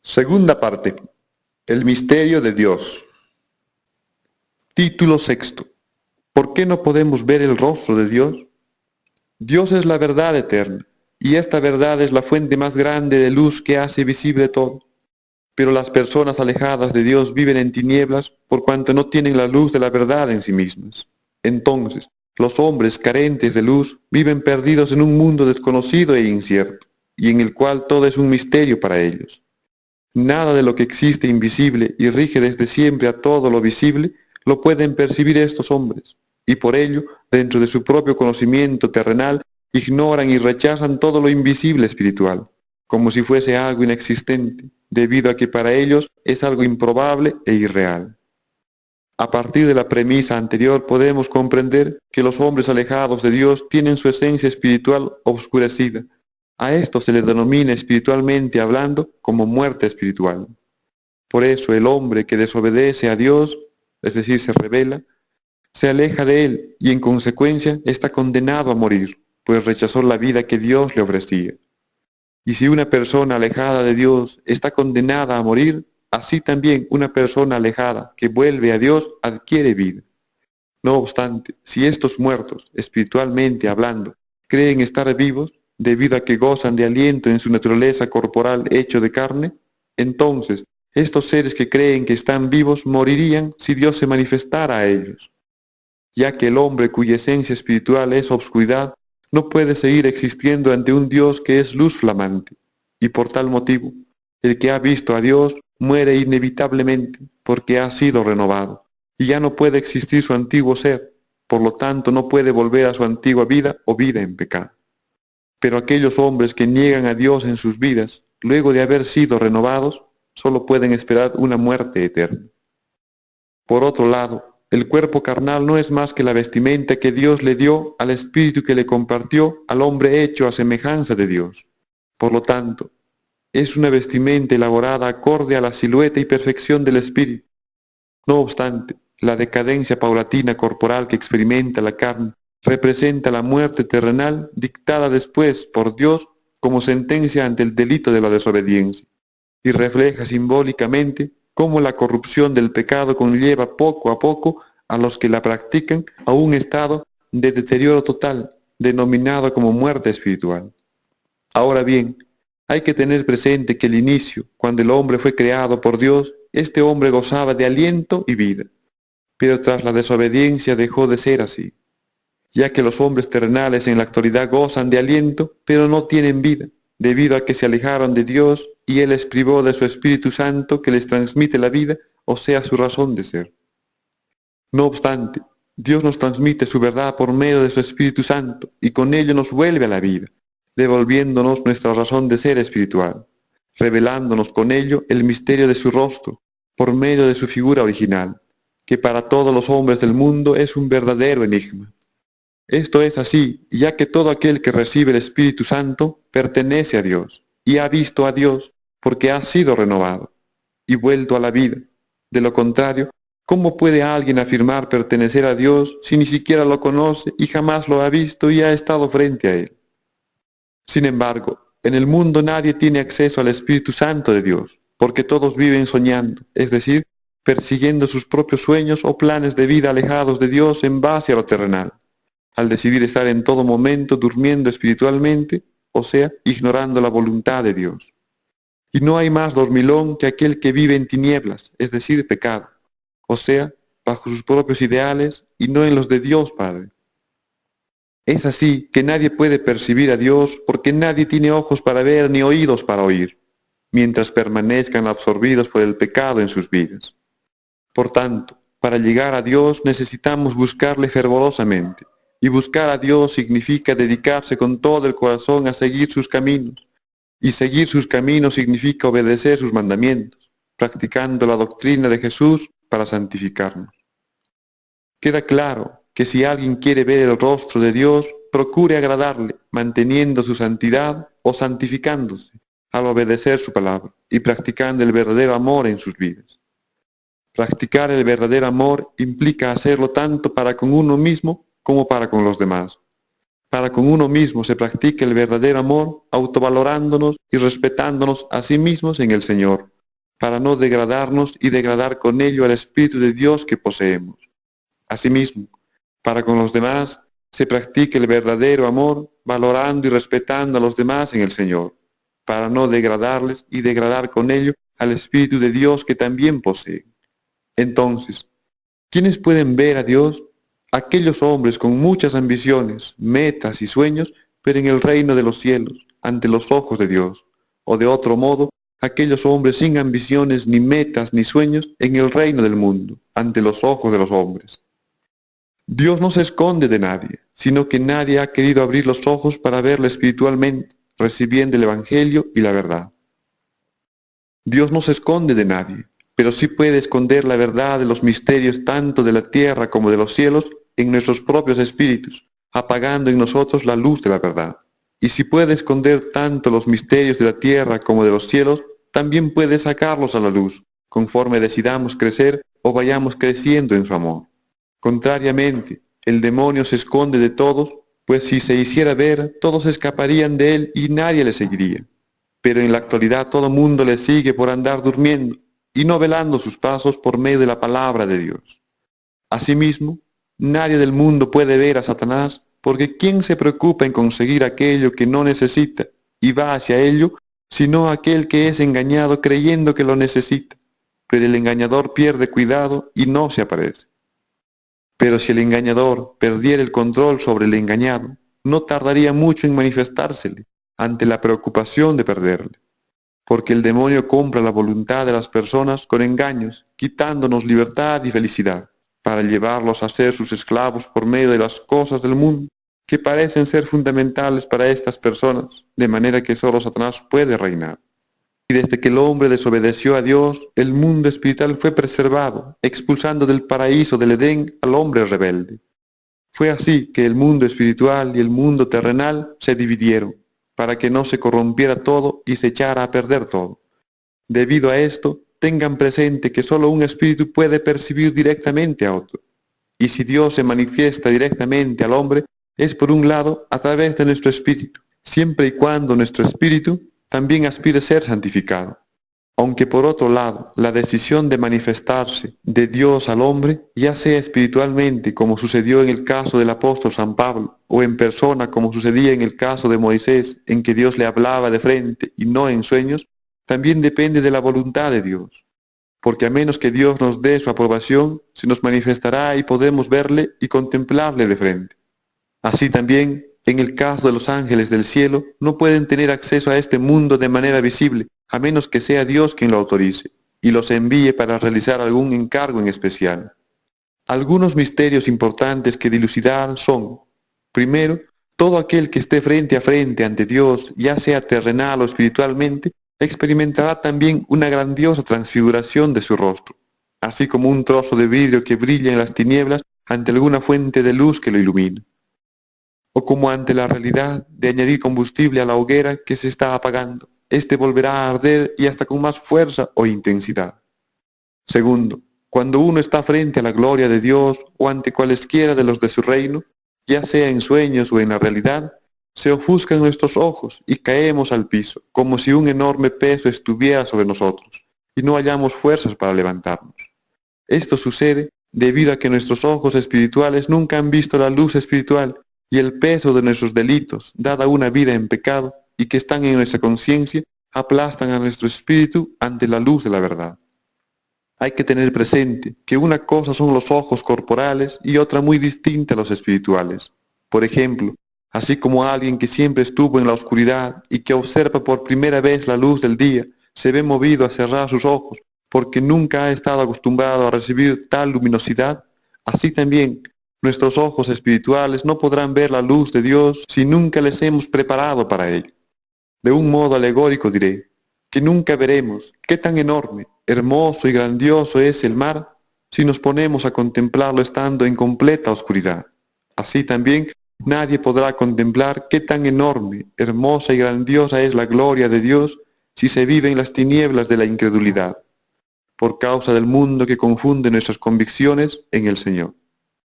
Segunda parte. El misterio de Dios. Título sexto. ¿Por qué no podemos ver el rostro de Dios? Dios es la verdad eterna, y esta verdad es la fuente más grande de luz que hace visible todo. Pero las personas alejadas de Dios viven en tinieblas por cuanto no tienen la luz de la verdad en sí mismas. Entonces, los hombres carentes de luz viven perdidos en un mundo desconocido e incierto, y en el cual todo es un misterio para ellos. Nada de lo que existe invisible y rige desde siempre a todo lo visible lo pueden percibir estos hombres, y por ello, dentro de su propio conocimiento terrenal, ignoran y rechazan todo lo invisible espiritual, como si fuese algo inexistente, debido a que para ellos es algo improbable e irreal. A partir de la premisa anterior podemos comprender que los hombres alejados de Dios tienen su esencia espiritual obscurecida. A esto se le denomina espiritualmente hablando como muerte espiritual. Por eso el hombre que desobedece a Dios, es decir, se rebela, se aleja de Él y en consecuencia está condenado a morir, pues rechazó la vida que Dios le ofrecía. Y si una persona alejada de Dios está condenada a morir, así también una persona alejada que vuelve a Dios adquiere vida. No obstante, si estos muertos, espiritualmente hablando, creen estar vivos, debido a que gozan de aliento en su naturaleza corporal hecho de carne, entonces estos seres que creen que están vivos morirían si Dios se manifestara a ellos, ya que el hombre cuya esencia espiritual es obscuridad no puede seguir existiendo ante un Dios que es luz flamante, y por tal motivo, el que ha visto a Dios muere inevitablemente porque ha sido renovado, y ya no puede existir su antiguo ser, por lo tanto no puede volver a su antigua vida o vida en pecado. Pero aquellos hombres que niegan a Dios en sus vidas, luego de haber sido renovados, solo pueden esperar una muerte eterna. Por otro lado, el cuerpo carnal no es más que la vestimenta que Dios le dio al espíritu que le compartió al hombre hecho a semejanza de Dios. Por lo tanto, es una vestimenta elaborada acorde a la silueta y perfección del espíritu. No obstante, la decadencia paulatina corporal que experimenta la carne representa la muerte terrenal dictada después por Dios como sentencia ante el delito de la desobediencia, y refleja simbólicamente cómo la corrupción del pecado conlleva poco a poco a los que la practican a un estado de deterioro total, denominado como muerte espiritual. Ahora bien, hay que tener presente que al inicio, cuando el hombre fue creado por Dios, este hombre gozaba de aliento y vida, pero tras la desobediencia dejó de ser así, ya que los hombres terrenales en la actualidad gozan de aliento, pero no tienen vida, debido a que se alejaron de Dios y Él les privó de su Espíritu Santo que les transmite la vida, o sea, su razón de ser. No obstante, Dios nos transmite su verdad por medio de su Espíritu Santo y con ello nos vuelve a la vida, devolviéndonos nuestra razón de ser espiritual, revelándonos con ello el misterio de su rostro, por medio de su figura original, que para todos los hombres del mundo es un verdadero enigma. Esto es así, ya que todo aquel que recibe el Espíritu Santo pertenece a Dios, y ha visto a Dios porque ha sido renovado, y vuelto a la vida. De lo contrario, ¿cómo puede alguien afirmar pertenecer a Dios si ni siquiera lo conoce y jamás lo ha visto y ha estado frente a Él? Sin embargo, en el mundo nadie tiene acceso al Espíritu Santo de Dios, porque todos viven soñando, es decir, persiguiendo sus propios sueños o planes de vida alejados de Dios en base a lo terrenal, al decidir estar en todo momento durmiendo espiritualmente, o sea, ignorando la voluntad de Dios. Y no hay más dormilón que aquel que vive en tinieblas, es decir, pecado, o sea, bajo sus propios ideales y no en los de Dios Padre. Es así que nadie puede percibir a Dios porque nadie tiene ojos para ver ni oídos para oír, mientras permanezcan absorbidos por el pecado en sus vidas. Por tanto, para llegar a Dios necesitamos buscarle fervorosamente, y buscar a Dios significa dedicarse con todo el corazón a seguir sus caminos, y seguir sus caminos significa obedecer sus mandamientos, practicando la doctrina de Jesús para santificarnos. Queda claro que si alguien quiere ver el rostro de Dios, procure agradarle, manteniendo su santidad o santificándose, al obedecer su palabra y practicando el verdadero amor en sus vidas. Practicar el verdadero amor implica hacerlo tanto para con uno mismo como para con los demás. Para con uno mismo se practica el verdadero amor autovalorándonos y respetándonos a sí mismos en el Señor, para no degradarnos y degradar con ello al Espíritu de Dios que poseemos. Asimismo, para con los demás se practique el verdadero amor, valorando y respetando a los demás en el Señor, para no degradarles y degradar con ello al Espíritu de Dios que también poseen. Entonces, ¿quiénes pueden ver a Dios? Aquellos hombres con muchas ambiciones, metas y sueños, pero en el reino de los cielos, ante los ojos de Dios. O de otro modo, aquellos hombres sin ambiciones, ni metas, ni sueños, en el reino del mundo, ante los ojos de los hombres. Dios no se esconde de nadie, sino que nadie ha querido abrir los ojos para verle espiritualmente, recibiendo el Evangelio y la verdad. Dios no se esconde de nadie, pero sí puede esconder la verdad de los misterios tanto de la tierra como de los cielos en nuestros propios espíritus, apagando en nosotros la luz de la verdad. Y si puede esconder tanto los misterios de la tierra como de los cielos, también puede sacarlos a la luz, conforme decidamos crecer o vayamos creciendo en su amor. Contrariamente, el demonio se esconde de todos, pues si se hiciera ver, todos escaparían de él y nadie le seguiría. Pero en la actualidad todo mundo le sigue por andar durmiendo y no velando sus pasos por medio de la palabra de Dios. Asimismo, nadie del mundo puede ver a Satanás, porque ¿quién se preocupa en conseguir aquello que no necesita y va hacia ello, sino aquel que es engañado creyendo que lo necesita? Pero el engañador pierde cuidado y no se aparece. Pero si el engañador perdiera el control sobre el engañado, no tardaría mucho en manifestársele, ante la preocupación de perderle. Porque el demonio compra la voluntad de las personas con engaños, quitándonos libertad y felicidad, para llevarlos a ser sus esclavos por medio de las cosas del mundo, que parecen ser fundamentales para estas personas, de manera que solo Satanás puede reinar. Y desde que el hombre desobedeció a Dios, el mundo espiritual fue preservado, expulsando del paraíso del Edén al hombre rebelde. Fue así que el mundo espiritual y el mundo terrenal se dividieron, para que no se corrompiera todo y se echara a perder todo. Debido a esto, tengan presente que solo un espíritu puede percibir directamente a otro. Y si Dios se manifiesta directamente al hombre, es por un lado a través de nuestro espíritu, siempre y cuando nuestro espíritu también aspire a ser santificado. Aunque por otro lado, la decisión de manifestarse de Dios al hombre, ya sea espiritualmente como sucedió en el caso del apóstol San Pablo, o en persona como sucedía en el caso de Moisés, en que Dios le hablaba de frente y no en sueños, también depende de la voluntad de Dios. Porque a menos que Dios nos dé su aprobación, se nos manifestará y podemos verle y contemplarle de frente. Así también, en el caso de los ángeles del cielo, no pueden tener acceso a este mundo de manera visible, a menos que sea Dios quien lo autorice, y los envíe para realizar algún encargo en especial. Algunos misterios importantes que dilucidar son, primero, todo aquel que esté frente a frente ante Dios, ya sea terrenal o espiritualmente, experimentará también una grandiosa transfiguración de su rostro, así como un trozo de vidrio que brilla en las tinieblas ante alguna fuente de luz que lo ilumina, o como ante la realidad de añadir combustible a la hoguera que se está apagando. Este volverá a arder y hasta con más fuerza o intensidad. Segundo, cuando uno está frente a la gloria de Dios o ante cualesquiera de los de su reino, ya sea en sueños o en la realidad, se ofuscan nuestros ojos y caemos al piso, como si un enorme peso estuviera sobre nosotros, y no hallamos fuerzas para levantarnos. Esto sucede debido a que nuestros ojos espirituales nunca han visto la luz espiritual y el peso de nuestros delitos, dada una vida en pecado, y que están en nuestra conciencia, aplastan a nuestro espíritu ante la luz de la verdad. Hay que tener presente que una cosa son los ojos corporales y otra muy distinta los espirituales. Por ejemplo, así como alguien que siempre estuvo en la oscuridad y que observa por primera vez la luz del día, se ve movido a cerrar sus ojos porque nunca ha estado acostumbrado a recibir tal luminosidad, así también nuestros ojos espirituales no podrán ver la luz de Dios si nunca les hemos preparado para ello. De un modo alegórico diré, que nunca veremos qué tan enorme, hermoso y grandioso es el mar si nos ponemos a contemplarlo estando en completa oscuridad. Así también nadie podrá contemplar qué tan enorme, hermosa y grandiosa es la gloria de Dios si se vive en las tinieblas de la incredulidad, por causa del mundo que confunde nuestras convicciones en el Señor.